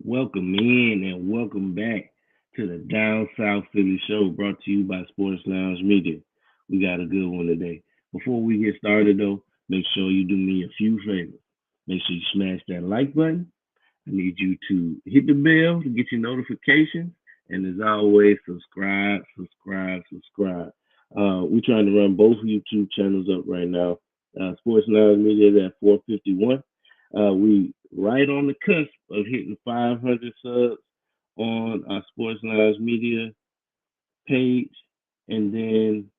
Welcome in and welcome back to the Down South Philly Show brought to you by Sports Lounge Media. We got a good one today. Before we get started, though, make sure you do me a few favors. Make sure you smash that like button. I need you to hit the bell to get your notifications. And as always, subscribe. We're trying to run both YouTube channels up right now. Sports Lounge Media is at 451. We right on the cusp of hitting 500 subs on our Sports Lounge Media page, and then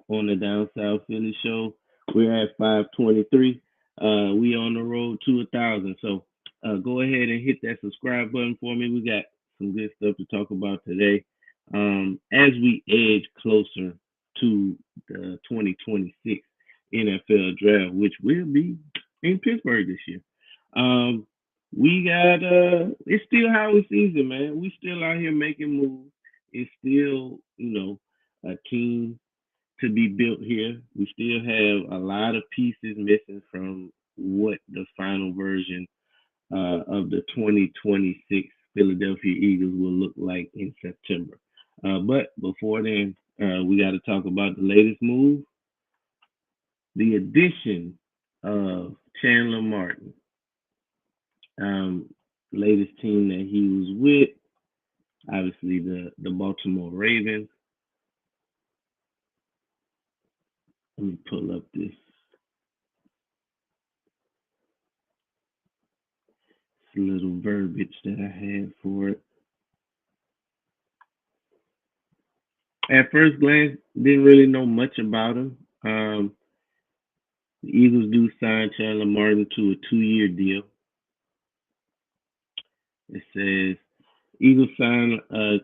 on the Down South Philly show, we're at 523. We on the road to 1,000. So go ahead and hit that subscribe button for me. We got some good stuff to talk about today. As we edge closer to the 2026 NFL draft, which will be in Pittsburgh this year. We got it's still Howard season, man. We still out here making moves. It's still, a team to be built here. We still have a lot of pieces missing from what the final version of the 2026 Philadelphia Eagles will look like in September. But before then, we got to talk about the latest move, the addition of Chandler Martin, latest team that he was with, obviously the Baltimore Ravens. Let me pull up this little verbiage that I had for it. At first glance, didn't really know much about him. The Eagles do sign Chandler Martin to a 2-year deal. It says Eagles signed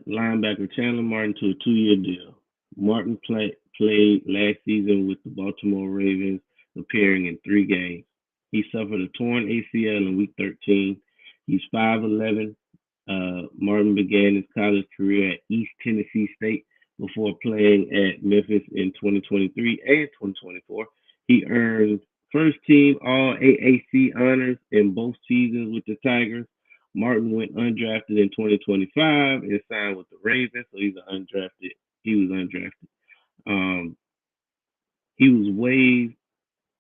linebacker Chandler Martin to a 2-year deal. Martin played last season with the Baltimore Ravens, appearing in 3 games. He suffered a torn ACL in Week 13. He's 5'11". Martin began his college career at East Tennessee State before playing at Memphis in 2023 and 2024. He earned first team All AAC honors in both seasons with the Tigers. Martin went undrafted in 2025 and signed with the Ravens, so he's an undrafted. He was undrafted. Um, he was waived.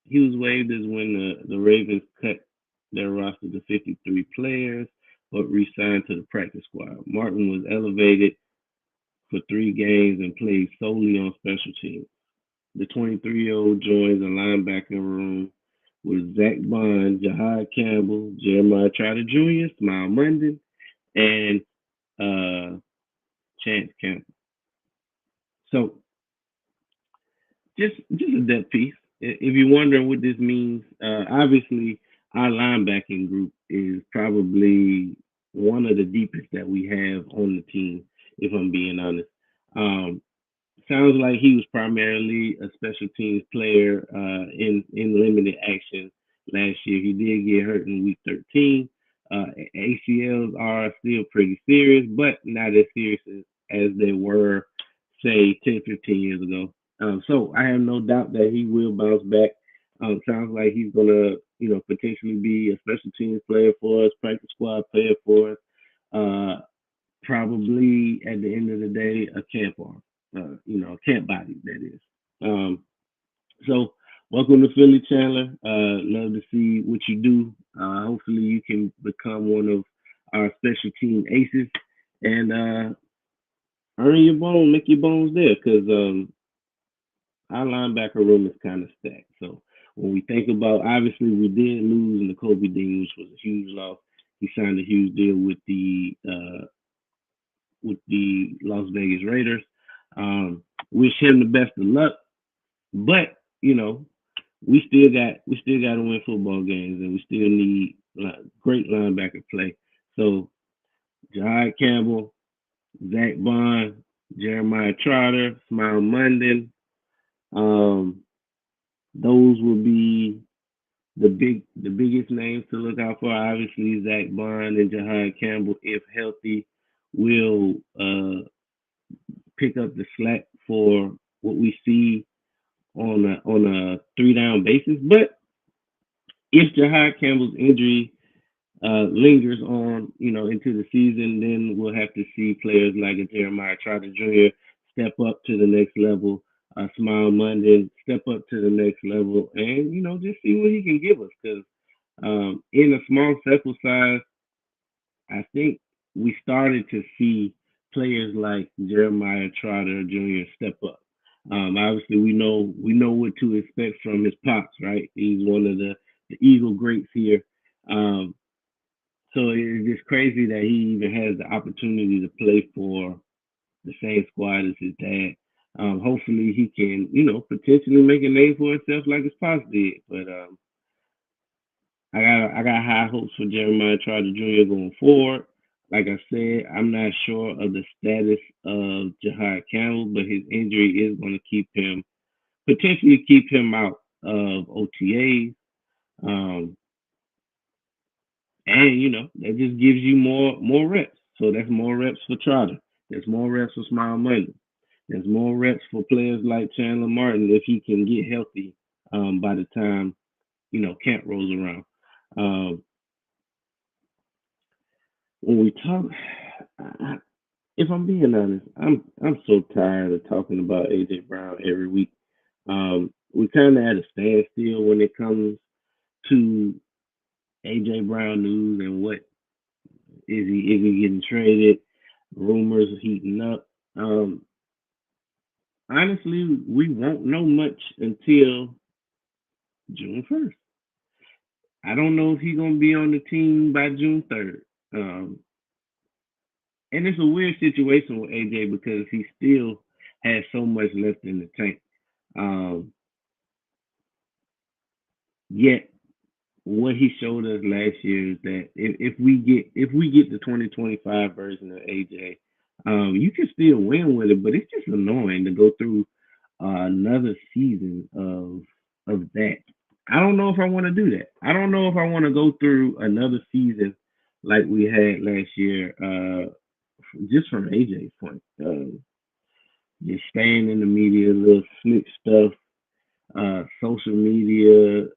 He was waived as when the Ravens cut their roster to 53 players, but re-signed to the practice squad. Martin was elevated for 3 games and played solely on special teams. The 23-year-old joins the linebacking room with Zach Bond, Jahad Campbell, Jeremiah Trotter Jr., Smile Munden, and Chance Campbell. So just a depth piece. If you're wondering what this means, obviously our linebacking group is probably one of the deepest that we have on the team, if I'm being honest. Um, Sounds like he was primarily a special teams player in limited action last year. He did get hurt in Week 13. ACLs are still pretty serious, but not as serious as they were, say, 10, 15 years ago. So I have no doubt that he will bounce back. Sounds like he's gonna, potentially be a special teams player for us, practice squad player for us. Uh, Probably at the end of the day, a camp arm, camp body, that is. Um, so, welcome to Philly, Chandler. Love to see what you do. Hopefully, you can become one of our special team aces and earn your bone, make your bones there, because our linebacker room is kind of stacked. So, when we think about, obviously, we did lose in the Kobe Dean, which was a huge loss. He signed a huge deal with the Las Vegas Raiders. Wish him the best of luck, but we still got to win football games, and we still need great linebacker play. So Jahad Campbell, Zach Bond, Jeremiah Trotter, Smile Munden, um, those will be the biggest names to look out for. Obviously, Zach Bond and Jahad Campbell, if healthy, will pick up the slack for what we see on a 3-down basis. But if Jahad Campbell's injury lingers on, into the season, then we'll have to see players like a Jeremiah Trotter Jr. step up to the next level. Smile Monday step up to the next level, and just see what he can give us. Because in a small sample size, I think we started to see players like Jeremiah Trotter Jr. step up. Obviously, we know what to expect from his pops, right? He's one of the Eagle greats here. Um, so it's just crazy that he even has the opportunity to play for the same squad as his dad. Hopefully, he can, potentially make a name for himself like his pops did. But I got high hopes for Jeremiah Trotter Jr. going forward. Like I said, I'm not sure of the status of Jahad Campbell, but his injury is going to potentially keep him out of OTAs. Um, and that just gives you more reps. So that's more reps for Trotter. There's more reps for Smile Money. There's more reps for players like Chandler Martin if he can get healthy by the time camp rolls around. Um, when we talk, I, if I'm being honest, I'm so tired of talking about AJ Brown every week. We kind of at a standstill when it comes to AJ Brown news and what is he getting traded? Rumors are heating up. Honestly, we won't know much until June 1st. I don't know if he's gonna be on the team by June 3rd. And it's a weird situation with AJ because he still has so much left in the tank. Um, Yet what he showed us last year is that if we get the 2025 version of AJ, you can still win with it, but it's just annoying to go through another season of that. I don't know if I want to do that. I don't know if I want to go through another season like we had last year. Just from AJ's point, just staying in the media, little slick stuff, social media,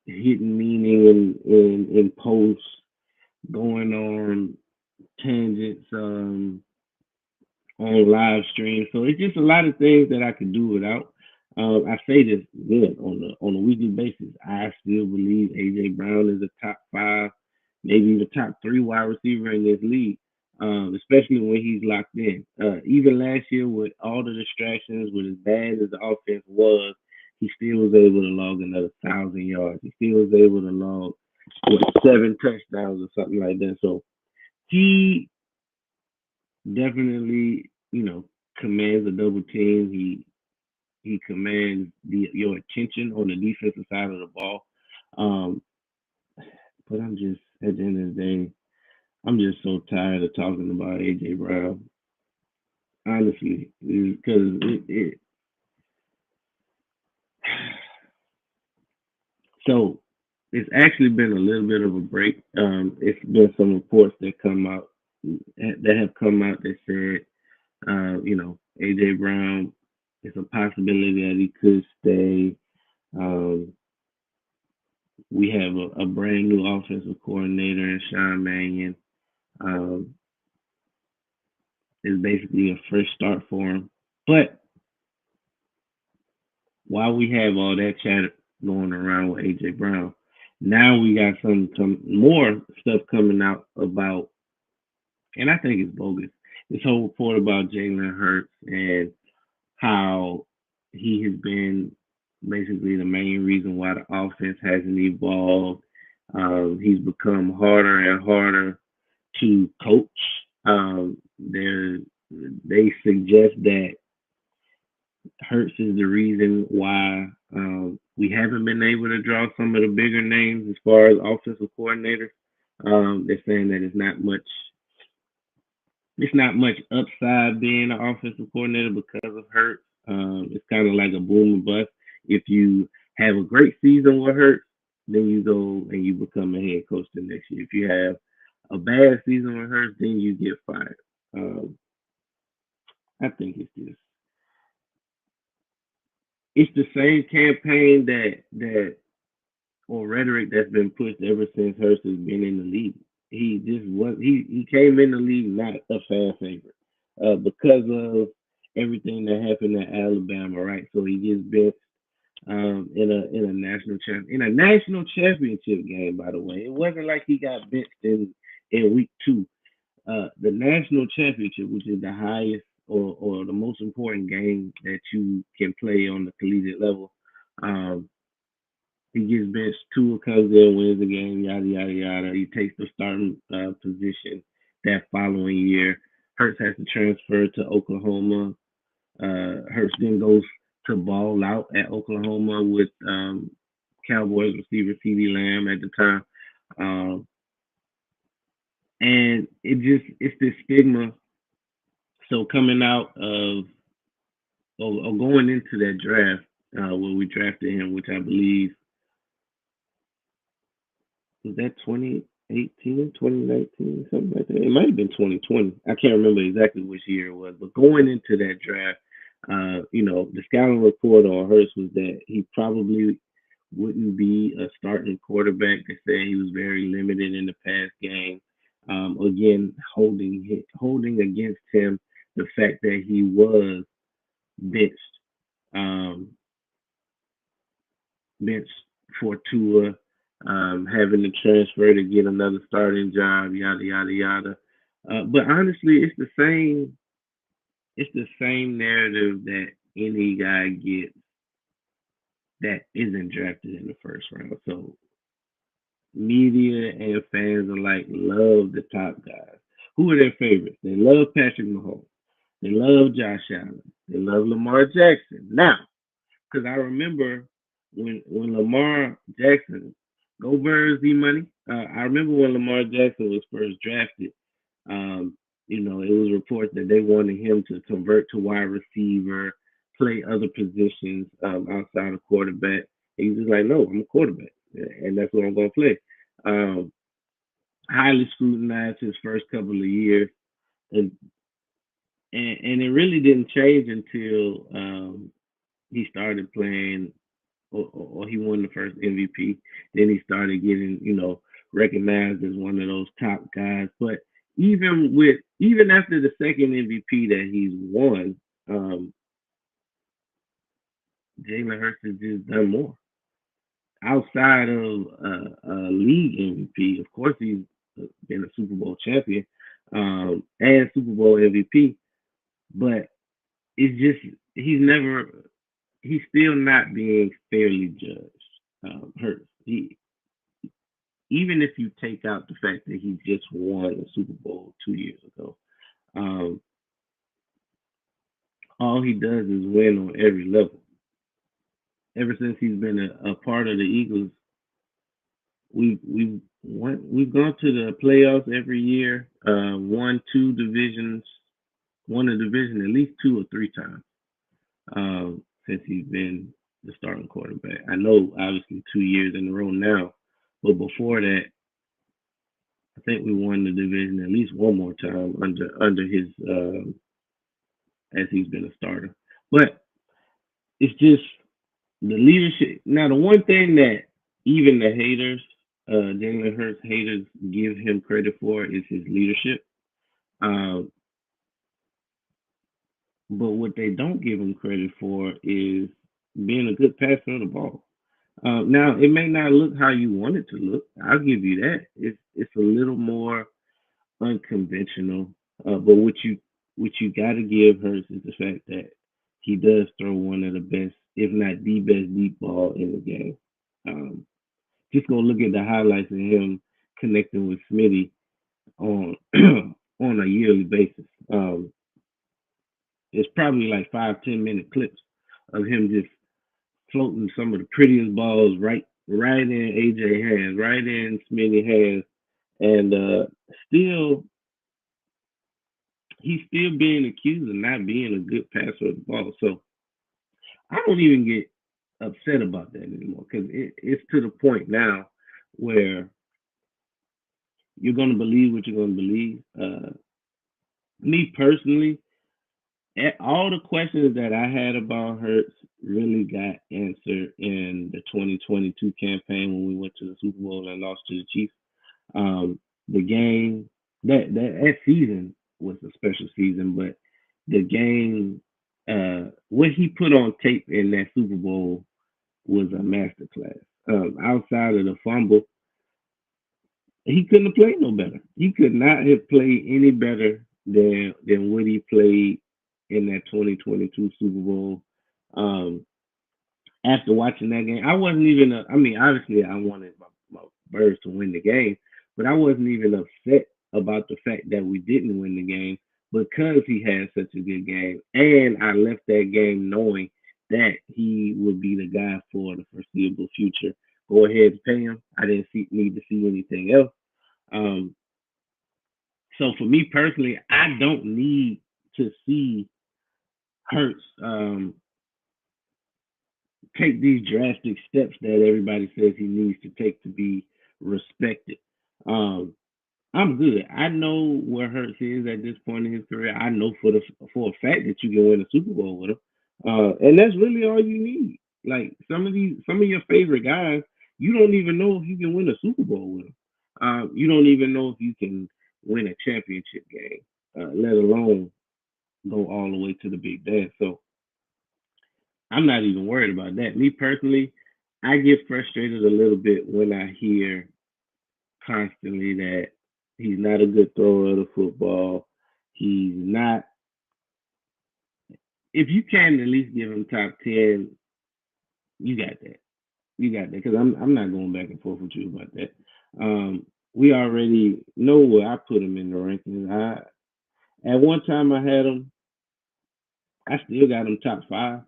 hidden meaning in posts, going on tangents on live stream. So it's just a lot of things that I could do without. I say this good on a weekly basis. I still believe AJ Brown is a top five, maybe even top three wide receiver in this league. Especially when he's locked in. Even last year, with all the distractions, with as bad as the offense was, he still was able to log another 1,000 yards. He still was able to log seven touchdowns or something like that. So he definitely, commands a double team. He commands your attention on the defensive side of the ball. Um, but I'm just at the end of the day, I'm just so tired of talking about AJ Brown. Honestly, because so it's actually been a little bit of a break. It's been some reports that have come out that said, AJ Brown, it's a possibility that he could stay. Um, we have a brand new offensive coordinator in Sean Mannion. Um, it's basically a fresh start for him. But while we have all that chatter going around with AJ Brown, now we got some more stuff coming out about, and I think it's bogus. This whole report about Jalen Hurts and how he has been basically the main reason why the offense hasn't evolved. He's become harder and harder to coach. They suggest that Hurts is the reason why we haven't been able to draw some of the bigger names as far as offensive coordinators. They're saying that it's not much upside being an offensive coordinator because of Hurts. It's kind of like a boom and bust. If you have a great season with Hurts, then you go and you become a head coach the next year. If you have a bad season with Hurts, then you get fired. Um, I think it's the same campaign that or rhetoric that's been pushed ever since Hurst has been in the league. He just was he came in the league not a fan favorite because of everything that happened at Alabama, right? So he gets benched in a national championship game. By the way, it wasn't like he got benched in week two. The national championship, which is the highest or the most important game that you can play on the collegiate level. Um, he gets benched. Tua comes in, wins the game, yada yada yada. He takes the starting position that following year. Hurts has to transfer to Oklahoma. Hurts then goes to ball out at Oklahoma with Cowboys receiver CeeDee Lamb at the time. Um, and it's this stigma. So coming out of or going into that draft where we drafted him, which I believe was that 2018, 2019, something like that. It might have been 2020. I can't remember exactly which year it was, but going into that draft, the scouting report on Hurst was that he probably wouldn't be a starting quarterback. They said he was very limited in the pass game. Again, holding against him the fact that he was benched, um, benched for Tua, having to transfer to get another starting job, yada yada yada. But honestly, It's the same narrative that any guy gets that isn't drafted in the first round. So media and fans alike love the top guys. Who are their favorites? They love Patrick Mahomes. They love Josh Allen. They love Lamar Jackson. Now, because I remember when Lamar Jackson, go Birds, Z Money. I remember when Lamar Jackson was first drafted. Um, it was reports that they wanted him to convert to wide receiver, play other positions outside of quarterback. And he's just like, no, I'm a quarterback, and that's what I'm going to play. Um, Highly scrutinized his first couple of years, and and it really didn't change until he started playing or he won the first MVP. Then he started getting, recognized as one of those top guys. But even after the second MVP that he's won, um, Jalen Hurts has just done more outside of league MVP. Of course, he's been a Super Bowl champion and Super Bowl MVP, but it's just he's still not being fairly judged. Hurts. Even if you take out the fact that he just won the Super Bowl 2 years ago, um, all he does is win on every level. Ever since he's been a part of the Eagles, we've gone to the playoffs every year, won two divisions, won a division at least 2 or 3 times since he's been the starting quarterback. I know, obviously, 2 years in a row now, but before that, I think we won the division at least one more time under his as he's been a starter. But it's just the leadership. Now, the one thing that even the haters, Jalen Hurts haters, give him credit for is his leadership. Um, but what they don't give him credit for is being a good passer of the ball. Now, it may not look how you want it to look. I'll give you that. It's a little more unconventional. But what you got to give Hurts is the fact that he does throw one of the best, if not the best, deep ball in the game. Um, just go look at the highlights of him connecting with Smitty on on a yearly basis. It's probably like 5-10 minute clips of him just floating some of the prettiest balls right in AJ hands, right in Smitty hands, and still he's still being accused of not being a good passer of the ball. So I don't even get upset about that anymore because it's to the point now where you're going to believe what you're going to believe. Me personally, all the questions that I had about Hurts really got answered in the 2022 campaign when we went to the Super Bowl and lost to the Chiefs. The game that season was a special season, but the game, what he put on tape in that Super Bowl was a masterclass. Outside of the fumble, he couldn't have played no better. He could not have played any better than what he played in that 2022 Super Bowl. Um, After watching that game, I wasn't even. I mean, obviously, I wanted my Birds to win the game, but I wasn't even upset about the fact that we didn't win the game because he had such a good game, and I left that game knowing that he would be the guy for the foreseeable future. Go ahead and pay him. I didn't need to see anything else. Um, so for me personally, I don't need to see Hurts take these drastic steps that everybody says he needs to take to be respected. Um, I'm good. I know where Hurts is at this point in his career. I know for a fact that you can win a Super Bowl with him, and that's really all you need. Like some of your favorite guys, you don't even know if you can win a Super Bowl with them. You don't even know if you can win a championship game, let alone go all the way to the big dance. So I'm not even worried about that. Me personally, I get frustrated a little bit when I hear constantly that he's not a good thrower of the football. He's not. If you can at least give him top 10, you got that. You got that because I'm not going back and forth with you about that. We already know where I put him in the rankings. At one time I had him. I still got him top five.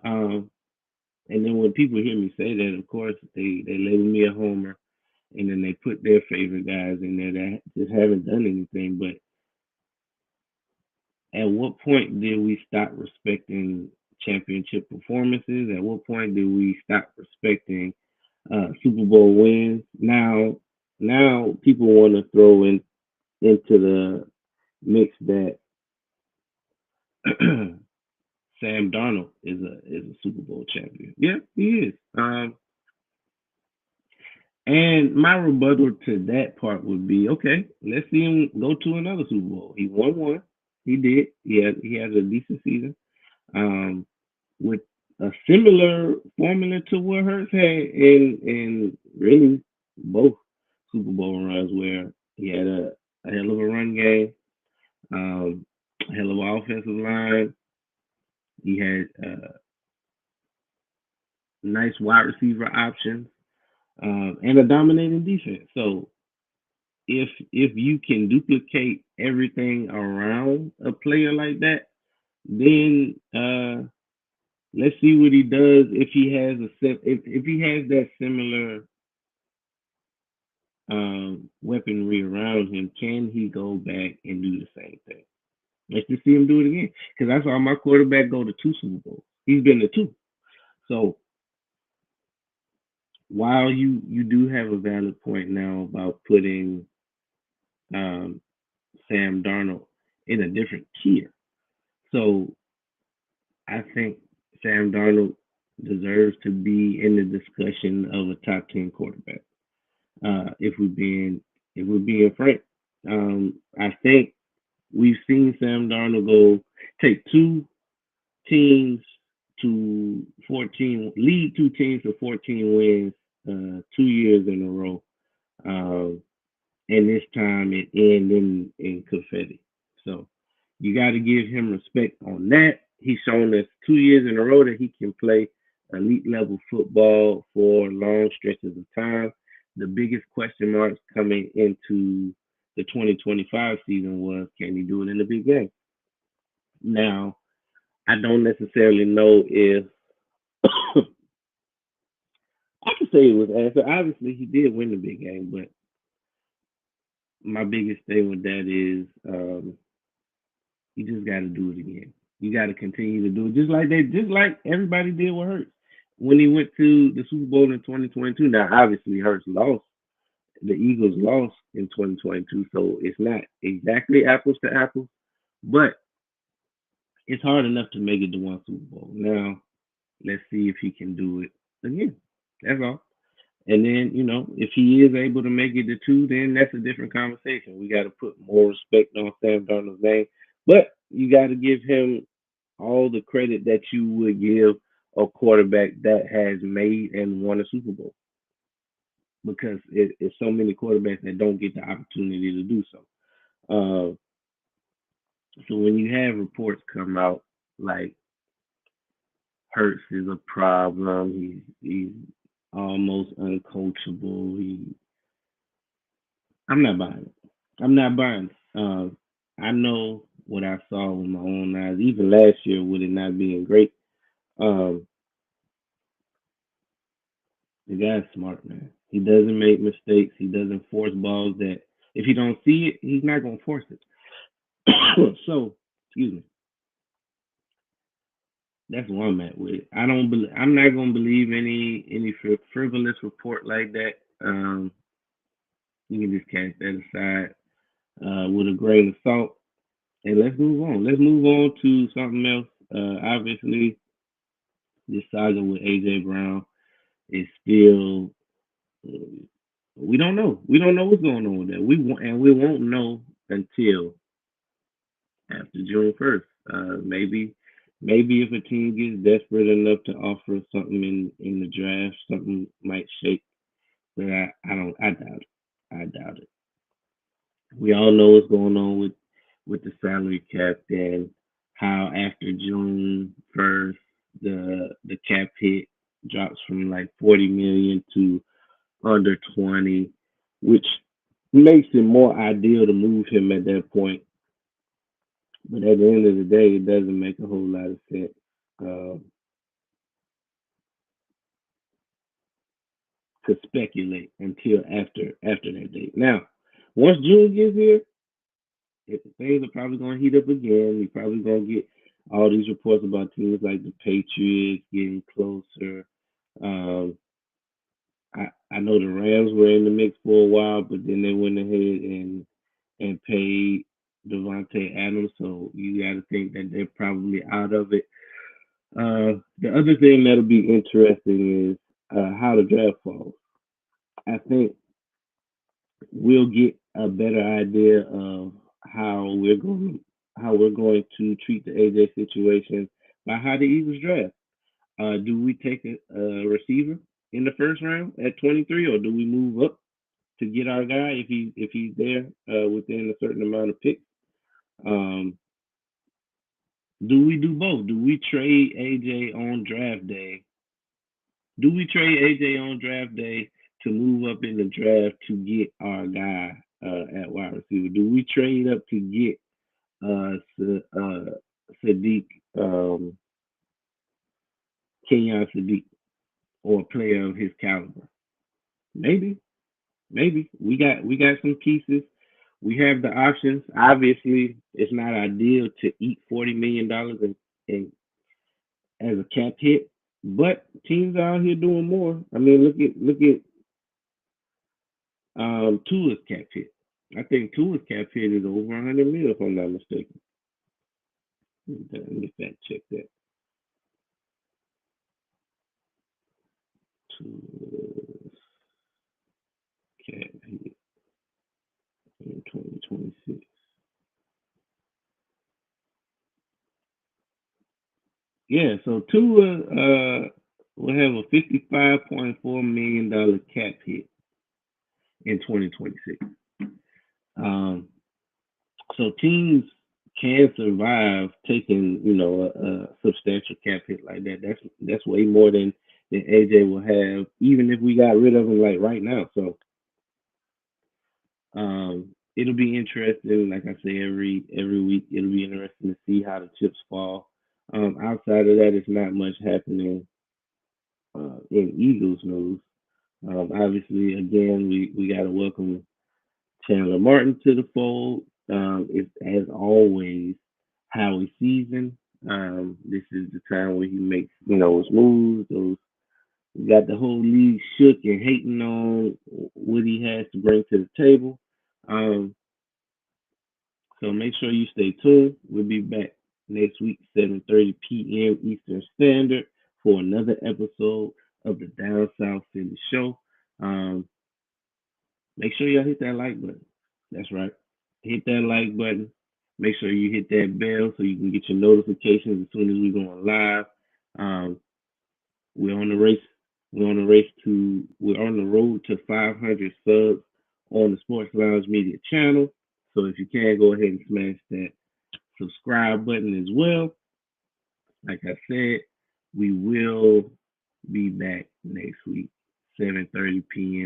Um, and then when people hear me say that, of course they label me a homer, and then they put their favorite guys in there that just haven't done anything. But at what point did we stop respecting championship performances? At what point did we stop respecting Super Bowl wins? Now people want to throw into the mix that Sam Darnold is a Super Bowl champion. Yeah, he is. And my rebuttal to that part would be, okay, let's see him go to another Super Bowl. He won one. He did. He had a decent season. Um, with a similar formula to what Hurts had in really both Super Bowl runs, where he had a hell of a run game, a hell of an offensive line. He had nice wide receiver options, and a dominating defense. So if you can duplicate everything around a player like that, then let's see what he does if he has if he has that similar weaponry around him. Can he go back and do the same thing? Let's just see him do it again because I saw my quarterback go to two Super Bowls. He's been to two. So while you do have a valid point now about putting um, Sam Darnold in a different tier, so I think Sam Darnold deserves to be in the discussion of a top 10 quarterback. If we're being frank, I think we've seen Sam Darnold go take two teams to 14, lead two teams to 14 wins 2 years in a row. Um, and this time it ended in confetti. So you got to give him respect on that. He's shown us 2 years in a row that he can play elite level football for long stretches of time. The biggest question marks coming into the 2025 season was, can he do it in the big game? Now, I don't necessarily know if I can say it was answered. Obviously, he did win the big game, but my biggest thing with that is you just got to do it again. You got to continue to do it, just like everybody did with Hurts when he went to the Super Bowl in 2022. Now, obviously, Hurts lost. The Eagles lost in 2022, so it's not exactly apples to apples. But It's hard enough to make it to one Super Bowl. Now, let's see if he can do it again. That's all. And then, if he is able to make it to two, then that's a different conversation. We got to put more respect on Sam Darnold's name. But you got to give him all the credit that you would give a quarterback that has made and won a Super Bowl because it's so many quarterbacks that don't get the opportunity to do so. Uh, so when you have reports come out like Hurts is a problem, he's almost uncoachable. I'm not buying it. I'm not buying it. I know what I saw with my own eyes. Even last year, with it not being great, um, the guy's smart, man. He doesn't make mistakes. He doesn't force balls that if he don't see it, he's not gonna force it. So, excuse me. That's one I'm at with it. I don't. I'm not gonna believe any frivolous report like that. You can just cast that aside with a grain of salt, and let's move on. Let's move on to something else. Obviously, this saga with AJ Brown is still. Uh, we don't know. We don't know what's going on with that. We won't know until after June 1st. Maybe if a team gets desperate enough to offer something in the draft, something might shake. But I don't. I doubt it. I doubt it. We all know what's going on with the salary cap and how after June 1st the cap hit drops from like 40 million to under 20, which makes it more ideal to move him at that point. But at the end of the day, it doesn't make a whole lot of sense uh, to speculate until after that date. Now, once June gets here, if things are probably going to heat up again. We're probably going to get all these reports about teams like the Patriots getting closer. Um, I know the Rams were in the mix for a while, but then they went ahead and paid Devontae Adams, so you got to think that they're probably out of it. The other thing that'll be interesting is how the draft falls. I think we'll get a better idea of how we're going to treat the AJ situation by how the Eagles draft. Do we take a receiver in the first round at 23, or do we move up to get our guy if he's there within a certain amount of picks? Um, do we do both? Do we trade AJ on draft day? Do we trade AJ on draft day to move up in the draft to get our guy at wide receiver? Do we trade up to get Sadiq, um, Kenyon Sadiq, or a player of his caliber? Maybe, maybe we got some pieces. We have the options. Obviously, it's not ideal to eat $40 million in as a cap hit, but teams are out here doing more. I mean, look at Tua's cap hit. I think Tua's cap hit is over 100 mil, if I'm not mistaken. Let me fact check that. Tua's cap hit in 2026. Yeah, so Tua will have a $55.4 million cap hit in 2026. Um, so teams can survive taking, a substantial cap hit like that. That's way more than AJ will have, even if we got rid of him like right now. So it'll be interesting. Like I say, every week it'll be interesting to see how the chips fall. Outside of that, it's not much happening in Eagles news. Obviously, again, we got to welcome Chandler Martin to the fold. It's as always Howie season. This is the time where he makes his moves. Those got the whole league shook and hating on what he has to bring to the table. Um, so make sure you stay tuned. We'll be back. next week, 7:30 p.m. Eastern Standard, for another episode of the Down South Philly Show. Um, Make sure y'all hit that like button. That's right. Hit that like button. Make sure you hit that bell so you can get your notifications as soon as we go on live. Um, we're on the race. We're on the road to 500 subs on the Sports Lounge Media channel. So if you can, go ahead and smash that subscribe button as well. Like I said, we will be back next week, 7:30 p.m.